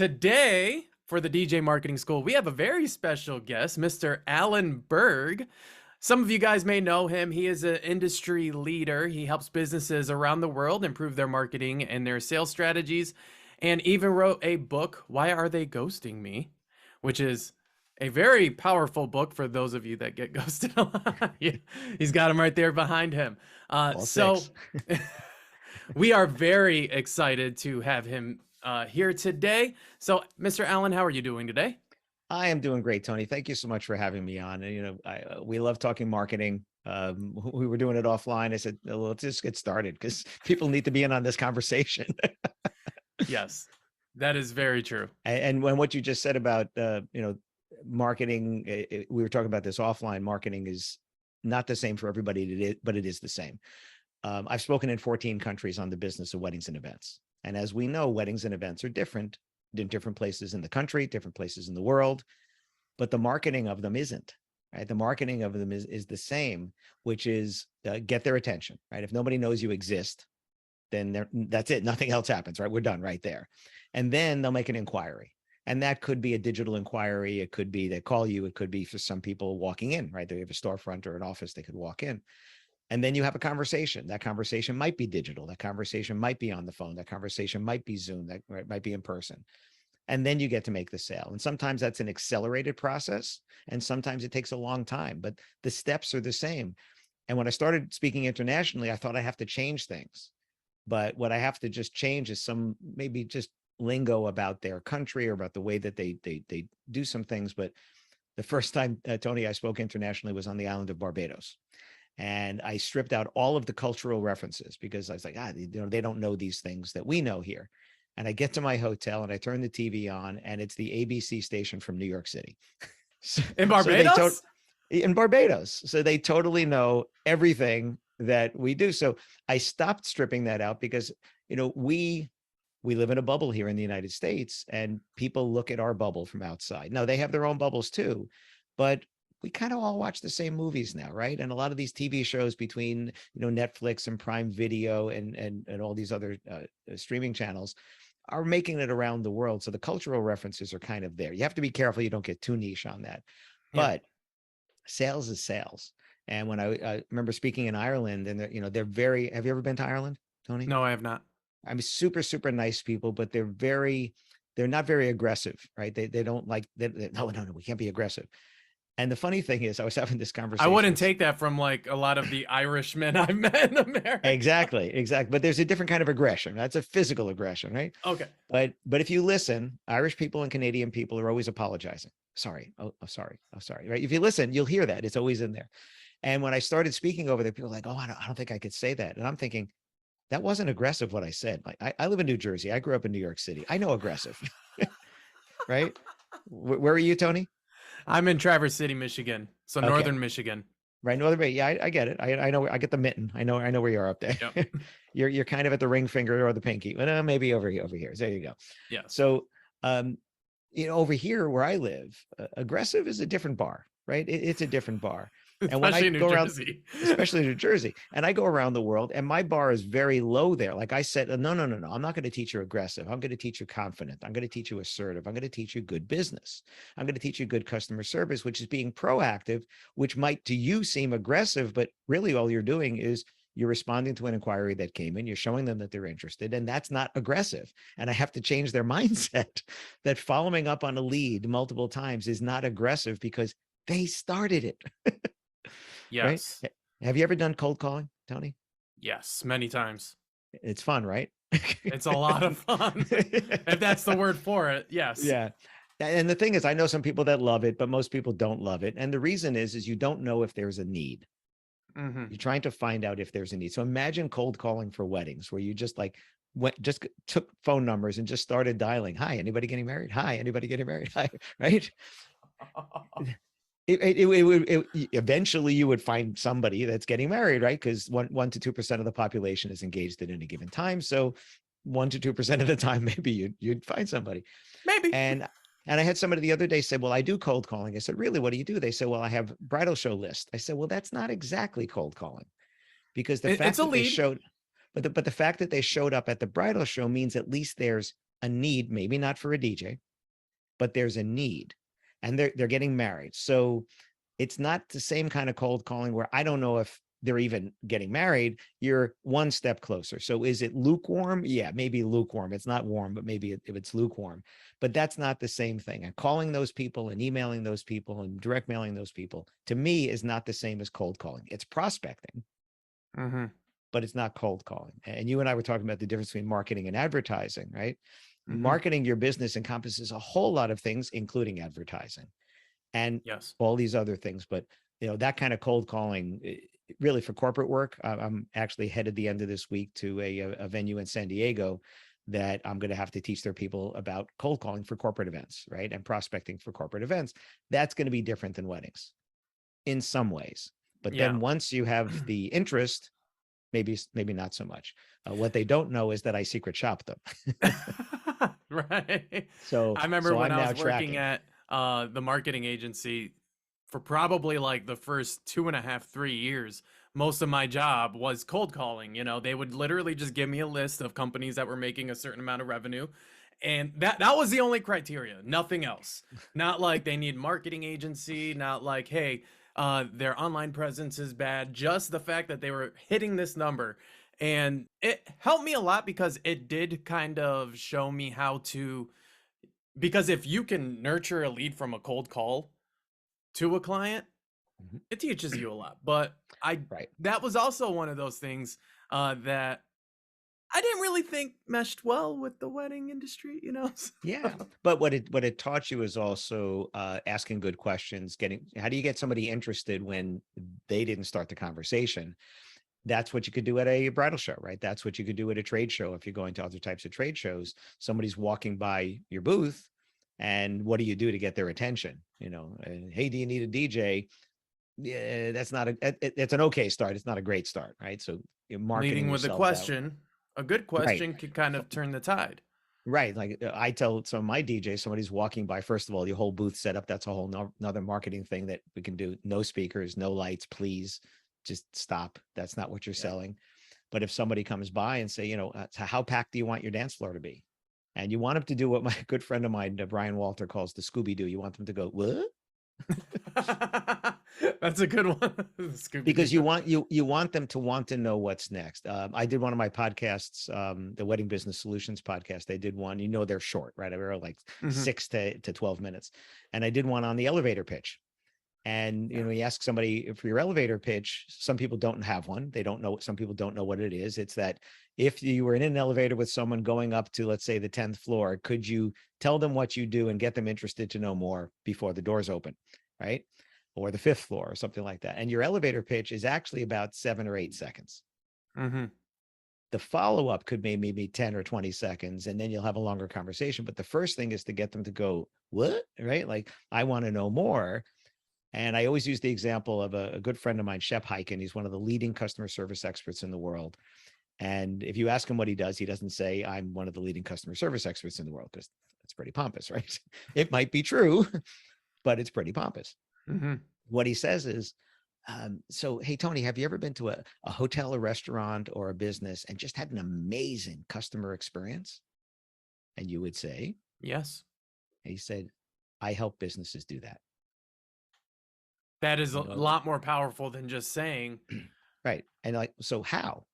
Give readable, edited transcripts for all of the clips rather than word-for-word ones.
Today, for the DJ Marketing School, we have a very special guest, Mr. Alan Berg. Some of you guys may know him. He is an industry leader. He helps businesses around the world improve their marketing and their sales strategies, and even wrote a book, Why Are They Ghosting Me? Which is a very powerful book for those of you that get ghosted a lot. He's got him right there behind him. All So six. we are very excited to have him here today. So, Mr. Allen, how are you doing today? I am doing great, Tony. Thank you so much for having me on. And, we love talking marketing. We were doing it offline. I said, well, let's just get started because people need to be in on this conversation. Yes, that is very true. And when what you just said about, marketing, we were talking about this offline. Marketing is not the same for everybody, but it is the same. I've spoken in 14 countries on the business of weddings and events. And as we know, weddings and events are different in different places in the country, different places in the world, but the marketing of them isn't, right? The marketing of them is the same, which is get their attention, right? If nobody knows you exist, then that's it. Nothing else happens, right? We're done right there. And then they'll make an inquiry. And that could be a digital inquiry. It could be they call you. It could be for some people walking in, right? They have a storefront or an office, they could walk in. And then you have a conversation. That conversation might be digital. That conversation might be on the phone. That conversation might be Zoom. That might be in person. And then you get to make the sale. And sometimes that's an accelerated process. And sometimes it takes a long time, but the steps are the same. And when I started speaking internationally, I thought I have to change things. But what I have to just change is some maybe just lingo about their country or about the way that they do some things. But the first time, Tony, I spoke internationally was on the island of Barbados. And I stripped out all of the cultural references because I was like, they don't know these things that we know here. And I get to my hotel and I turn the TV on and it's the ABC station from New York City. In Barbados? In Barbados. So they totally know everything that we do. So I stopped stripping that out because, we live in a bubble here in the United States and people look at our bubble from outside. Now they have their own bubbles too, but we kind of all watch the same movies now, right? And a lot of these TV shows between, Netflix and Prime Video and all these other streaming channels are making it around the world. So the cultural references are kind of there. You have to be careful you don't get too niche on that. Yeah. But sales is sales. And when I remember speaking in Ireland, and they're very. Have you ever been to Ireland, Tony? No, I have not. I mean, super, super nice people, but they're not very aggressive, right? They don't like. No, we can't be aggressive. And the funny thing is, I was having this conversation. I wouldn't take that from like a lot of the Irishmen I've met in America. Exactly. But there's a different kind of aggression. That's a physical aggression, right? Okay. But if you listen, Irish people and Canadian people are always apologizing. Sorry. Oh, sorry. Oh, sorry. Right. If you listen, you'll hear that. It's always in there. And when I started speaking over there, people were like, oh, I don't think I could say that. And I'm thinking, that wasn't aggressive what I said. Like I live in New Jersey. I grew up in New York City. I know aggressive. Right? Where are you, Tony? I'm in Traverse City, Michigan. So northern Michigan. Right, northern. Yeah, I get it. I know. I get the mitten. I know where you're up there. Yep. You're kind of at the ring finger or the pinky, but maybe over here. There you go. Yeah. So, over here where I live, aggressive is a different bar, right? It's a different bar. And when I go around, especially New Jersey, and I go around the world, and my bar is very low there. Like I said, no, I'm not going to teach you aggressive. I'm going to teach you confident. I'm going to teach you assertive. I'm going to teach you good business. I'm going to teach you good customer service, which is being proactive, which might to you seem aggressive, but really all you're doing is you're responding to an inquiry that came in. You're showing them that they're interested, and that's not aggressive. And I have to change their mindset that following up on a lead multiple times is not aggressive because they started it. Yes. Right? Have you ever done cold calling, Tony? Yes, many times. It's fun, right? It's a lot of fun. If that's the word for it. Yes. Yeah. And the thing is, I know some people that love it, but most people don't love it. And the reason is you don't know if there's a need. Mm-hmm. You're trying to find out if there's a need. So imagine cold calling for weddings where you just took phone numbers and just started dialing. Hi, anybody getting married? Hi, anybody getting married? Hi, right? Eventually you would find somebody that's getting married, right? Because 1 to 2% of the population is engaged at any given time. So 1 to 2% of the time, maybe you'd find somebody. Maybe. And I had somebody the other day say, well, I do cold calling. I said, really, what do you do? They said, well, I have bridal show list. I said, well, that's not exactly cold calling because the fact that they showed, but the fact that they showed up at the bridal show means at least there's a need, maybe not for a DJ, but there's a need, and they're getting married. So it's not the same kind of cold calling where I don't know if they're even getting married. You're one step closer. So is it lukewarm? Yeah, maybe lukewarm. It's not warm, but maybe if it's lukewarm, but that's not the same thing. And calling those people and emailing those people and direct mailing those people, to me, is not the same as cold calling. It's prospecting, Mm-hmm. but it's not cold calling. And you and I were talking about the difference between marketing and advertising, right? Mm-hmm. Marketing your business encompasses a whole lot of things, including advertising and Yes. all these other things. But that kind of cold calling, really for corporate work, I'm actually headed the end of this week to a venue in San Diego that I'm going to have to teach their people about cold calling for corporate events, right? And prospecting for corporate events. That's going to be different than weddings in some ways. But Yeah. then once you have the interest, maybe not so much. What they don't know is that I secret shop them. Right. So I remember so when I'm I now was working tracking. at the marketing agency for probably like the first 2.5, 3 years. Most of my job was cold calling. They would literally just give me a list of companies that were making a certain amount of revenue. And that was the only criteria, nothing else. Not like they need marketing agency, not like, hey, their online presence is bad, just the fact that they were hitting this number. And it helped me a lot because it did kind of show me how to, because if you can nurture a lead from a cold call to a client, Mhm. it teaches you a lot. But I Right. that was also one of those things that I didn't really think meshed well with the wedding industry. Yeah, but what it taught you is also asking good questions. How do you get somebody interested when they didn't start the conversation? That's what you could do at a bridal show, right? That's what you could do at a trade show. If you're going to other types of trade shows, somebody's walking by your booth, and what do you do to get their attention? Hey, do you need a DJ? Yeah, that's not it's an okay start. It's not a great start, right? So you're marketing Leading with a yourself out. question, a good Right. question could kind of turn the tide. Right. Like I tell some of my DJs, somebody's walking by, first of all, your whole booth setup, that's a whole another marketing thing that we can do. No speakers, no lights, please just stop. That's not what you're Yeah. selling. But if somebody comes by and say, so how packed do you want your dance floor to be? And you want them to do what my good friend of mine, Brian Walter, calls the Scooby Doo. You want them to go, what? That's a good one. Scooby Because Doo. you want them to want to know what's next. I did one of my podcasts, the Wedding Business Solutions podcast. I did one. They're short, right? They're like Hmm. 6 to 12 minutes, and I did one on the elevator pitch. And Yeah. you ask somebody for your elevator pitch. Some people don't have one. They don't know. Some people don't know what it is. It's that if you were in an elevator with someone going up to, let's say, the 10th floor, could you tell them what you do and get them interested to know more before the doors open, right? Or the 5th floor or something like that. And your elevator pitch is actually about 7 or 8 seconds. Hmm. The follow-up could maybe 10 or 20 seconds, and then you'll have a longer conversation. But the first thing is to get them to go, what? Right? Like, I want to know more. And I always use the example of a good friend of mine, Shep Hyken. He's one of the leading customer service experts in the world. And if you ask him what he does, he doesn't say, I'm one of the leading customer service experts in the world, because that's pretty pompous, right? It might be true, but it's pretty pompous. Hmm. What he says is, so, hey, Tony, have you ever been to a hotel, a restaurant, or a business and just had an amazing customer experience? And you would say, Yes. he said, I help businesses do that. That is a You go, lot more powerful than just saying, right. And like, so how?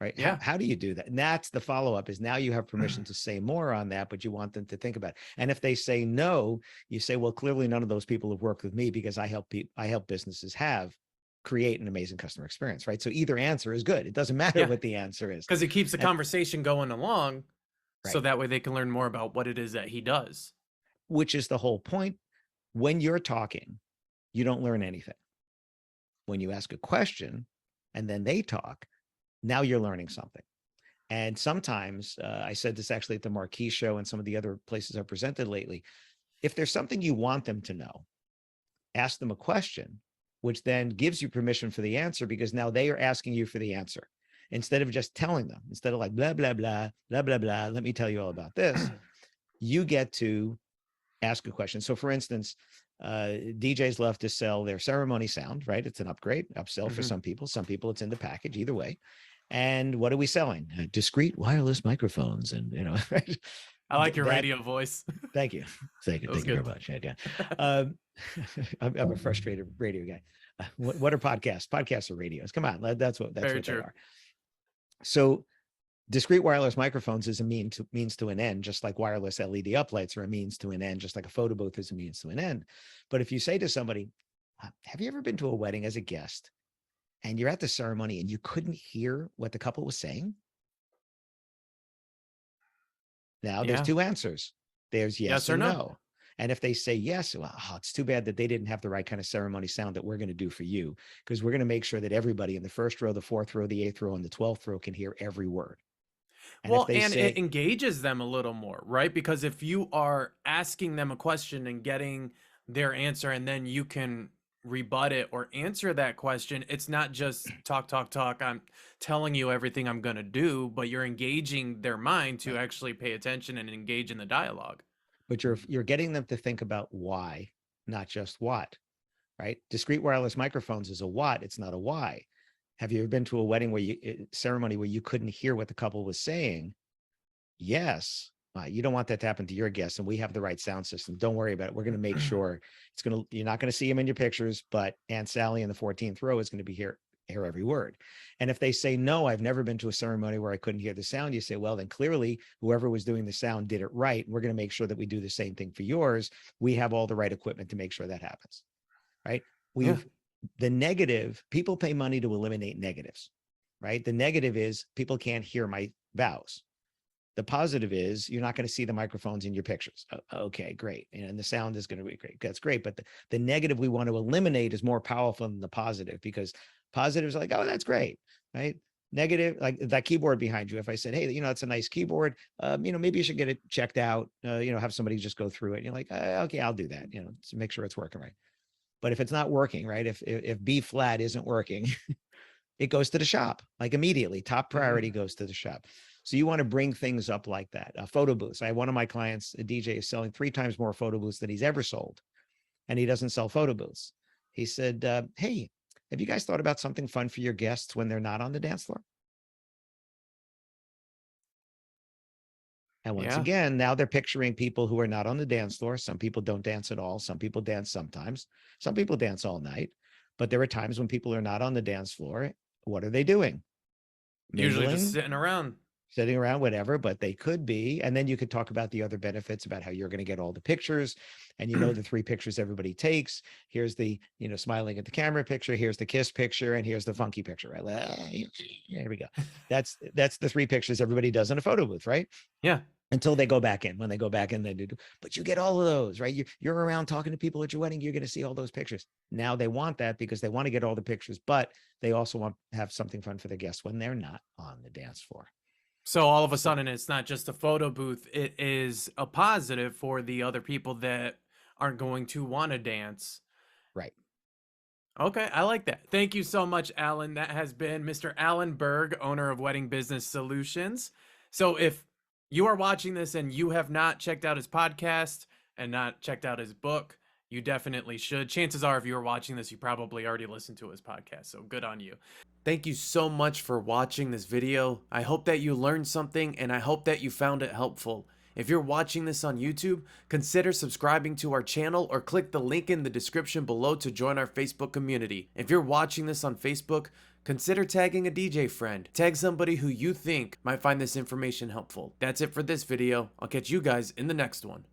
Right? How, yeah. how do you do that? And that's the follow-up, is now you have permission to say more on that, but you want them to think about it. And if they say no, you say, well, clearly none of those people have worked with me, because I help businesses create an amazing customer experience, right? So either answer is good. It doesn't matter Yeah. what the answer is. Because it keeps the And conversation going along. So right, that way they can learn more about what it is that he does. which is the whole point. When you're talking, you don't learn anything. When you ask a question and then they talk, now you're learning something. And sometimes, I said this actually at the Marquee Show and some of the other places I've presented lately, if there's something you want them to know, ask them a question, which then gives you permission for the answer, because now they are asking you for the answer. Instead of just telling them, instead of like, blah, blah, blah, blah, blah, blah, let me tell you all about this, you get to ask a question. So for instance, DJs love to sell their ceremony sound, right? It's an upsell for Hmm. some people. Some people it's in the package, either way. And what are we selling? Discrete wireless microphones. And, I like your that, radio voice. thank you. Thank you. That was Thank you very good. much. Yeah. Um, I'm a frustrated radio guy. What are podcasts? Podcasts are radios. Come on. That's Very what they true. are. So discrete wireless microphones is a means to an end, just like wireless LED uplights are a means to an end, just like a photo booth is a means to an end. But if you say to somebody, have you ever been to a wedding as a guest and you're at the ceremony and you couldn't hear what the couple was saying? Now there's Yeah. two answers. There's yes Yes or and no. no. And if they say yes, well, it's too bad that they didn't have the right kind of ceremony sound that we're going to do for you, because we're going to make sure that everybody in the first row, the fourth row, the eighth row, and the 12th row can hear every word. And if Well, they and it say, engages them a little more, right? Because if you are asking them a question and getting their answer, and then you can rebut it or answer that question, it's not just talk, talk, talk. I'm telling you everything I'm going to do, but you're engaging their mind to right, actually pay attention and engage in the dialogue. but you're getting them to think about why, not just what, right? Discrete wireless microphones is a what, it's not a why. Have you ever been to a wedding where ceremony where you couldn't hear what the couple was saying? Yes. You don't want that to happen to your guests, and we have the right sound system. Don't worry about it. We're going to make sure you're not going to see them in your pictures, but Aunt Sally in the 14th row is going to be here, hear every word. And if they say, no, I've never been to a ceremony where I couldn't hear the sound, you say, well, then clearly whoever was doing the sound did it right. We're going to make sure that we do the same thing for yours. We have all the right equipment to make sure that happens, right? Yeah. The negative, people pay money to eliminate negatives, right? The negative is people can't hear my vows. The positive is you're not going to see the microphones in your pictures. Okay, great. And the sound is going to be great. That's great. But the negative we want to eliminate is more powerful than the positive, because positives are like, oh, that's great, right? Negative, like that keyboard behind you. If I said, hey, it's a nice keyboard, maybe you should get it checked out, have somebody just go through it. And you're like, okay, I'll do that, to make sure it's working right. But if it's not working, right? If B flat isn't working, it goes to the shop, like immediately. Top priority goes to the shop. So you want to bring things up like that. Photo booths. I have one of my clients, a DJ, is selling 3 times more photo booths than he's ever sold, and he doesn't sell photo booths. He said, hey, have you guys thought about something fun for your guests when they're not on the dance floor? And once Yeah. again, now they're picturing people who are not on the dance floor. Some people don't dance at all. Some people dance sometimes. Some people dance all night. But there are times when people are not on the dance floor. What are they doing? Usually just Mingling, sitting around. sitting around, whatever, but they could be. And then you could talk about the other benefits about how you're going to get all the pictures, and the 3 pictures everybody takes. Here's the, smiling at the camera picture. Here's the kiss picture, and here's the funky picture, right? Well, here we go. That's the 3 pictures everybody does in a photo booth, right? Yeah. Until they go back in. When they go back in, they do. But you get all of those, right? You're around talking to people at your wedding. You're going to see all those pictures. Now they want that because they want to get all the pictures, but they also want to have something fun for the guests when they're not on the dance floor. So all of a So, sudden, it's not just a photo booth. It is a positive for the other people that aren't going to want to dance. right. Okay, I like that. Thank you so much, Alan. That has been Mr. Alan Berg, owner of Wedding Business Solutions. So if you are watching this and you have not checked out his podcast and not checked out his book, you definitely should. Chances are, if you are watching this, you probably already listened to his podcast. So good on you. Thank you so much for watching this video. I hope that you learned something, and I hope that you found it helpful. If you're watching this on YouTube, consider subscribing to our channel or click the link in the description below to join our Facebook community. If you're watching this on Facebook, consider tagging a DJ friend. Tag somebody who you think might find this information helpful. That's it for this video. I'll catch you guys in the next one.